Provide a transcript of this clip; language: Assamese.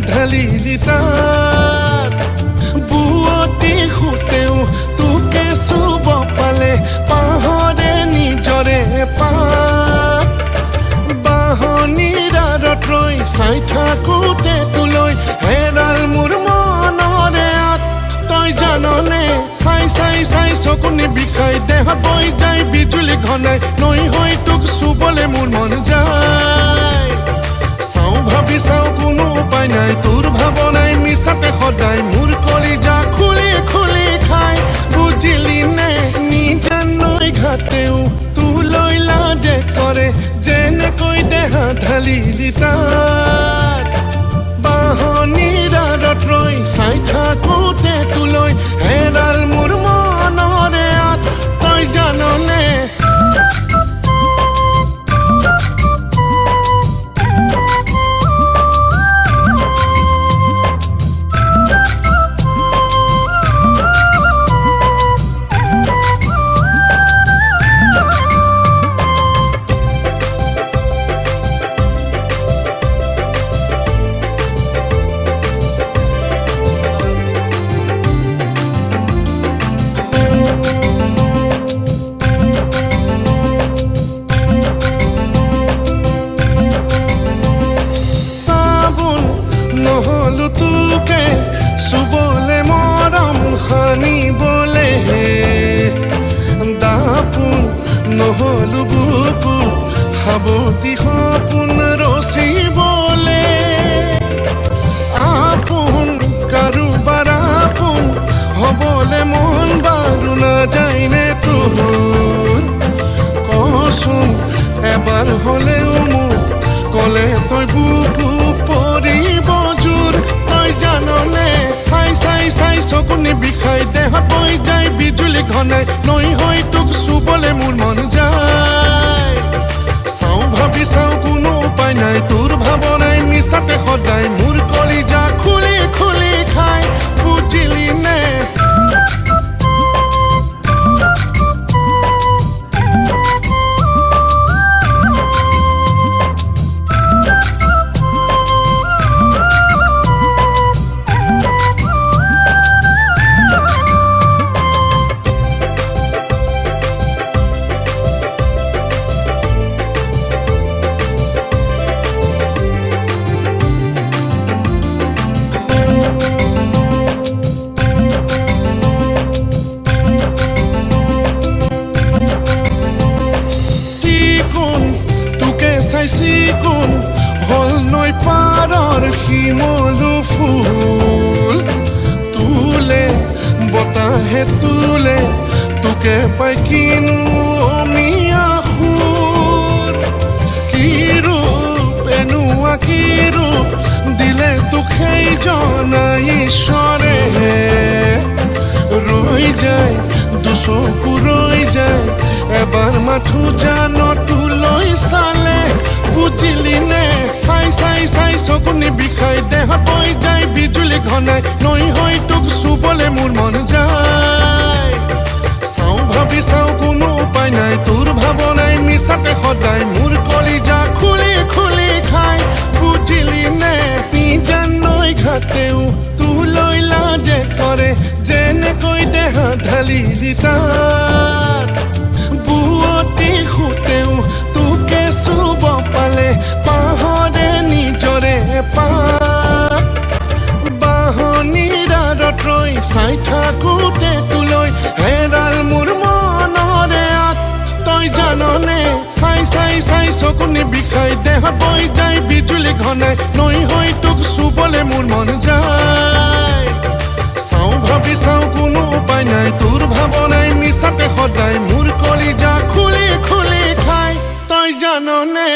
ঢালিলি তাত বুৱতী সুতেও তোকে চুব পালে পাহৰে নিজৰে পাত বাহনিৰ আঁৰত ৰৈ চাই থাকোঁতে তোলৈ হেৰাল মোৰ মনৰে আঁত তই জাননে চাই চাই চাই চকুনি বিষাই দেহ বৈ যায় বিজুলী ঘনাই নৈ হৈ তোক চুবলে মোৰ মন যায় চাওঁ ভাবি চাওঁ কোনো উপায় নাই তোৰ ভাৱনাই মিছাতে সদায় মোৰ কলিজা খুলি খুলি খাই বুজিলি নে নিজে নৈ ঘাটেও তোলৈ লাজে কৰে যেনেকৈ দেহ ঢালিলি তাত বাহনিৰ আঁৰত ৰৈ চাই থাকোঁতে তোলৈ হেৰাল মোৰ মনৰে আঁত তই জাননে নহ'লো তোকে চুবলে মৰম সানিবলে দাপোন নহ'লো বুকু সাৱতি সপোন ৰচিবলে আপোন কাৰোবাৰ আপোন হ'বলে মন বাৰু নাযায়নে তোৰ কচোন এবাৰ হ'লেও মোক ক'লে তই বুকু পৰিব জোৰ তই জাননে চাই চাই চাই চকুনি বিষাই দেহ বৈ যায় বিজুলী ঘনাই নৈ হৈ তোক চুবলে মোৰ মন যায় চাওঁ ভাবি চাওঁ কোনো উপায় নাই তোৰ ভাৱনাই মিছাতে সদায় মোৰ কলিজা খুলি খুলি খাই বুজিলি নে চিকুণ হল নৈ পাৰৰ শিমলু ফুল তোলে বতাহে তোলে তোকে পাই কিনো অমিয়া সুৰ কি ৰূপ এনুৱা কি ৰূপ দিলে তোক সেই জনাই ঈশ্বৰে ৰৈ যায় দুচকু ৰৈ যায় এবাৰ মাথো জান তোলৈ চালে বুজিলি নে চাই চাই চাই চকুনি বিষাই দেহ বৈ যায় বিজুলী ঘনাই নৈ হৈ তোক চুবলে মোৰ মন যায় চাওঁ ভাবি চাওঁ কোনো উপায় নাই তোৰ ভাৱনাই মিছাতে সদায় মোৰ কলিজা খুলি খুলি খাই বুজিলি নে নিজে নৈ ঘাটেও তোলৈ লাজে কৰে যেনেকৈ দেহ ঢালিলি তাত বুৱতী সুতেও তোকে চুব পালে পাহৰে নিজৰে পাত বাহনিৰ আঁৰত ৰৈ চাই থাকোঁতে তোলৈ হেৰাল মোৰ মনৰে আঁত তই জাননে চাই চাই চাই চকুনি বিষাই দেহ বৈ যায় বিজুলী ঘনাই নৈ হৈ তোক চুবলে মোৰ মন যায় চাওঁ ভাবি চাওঁ কোনো উপায় নাই তোৰ ভাৱনাই মিছাতে সদায় মোৰ কলিজা খুলি খুলি খাই তই জাননে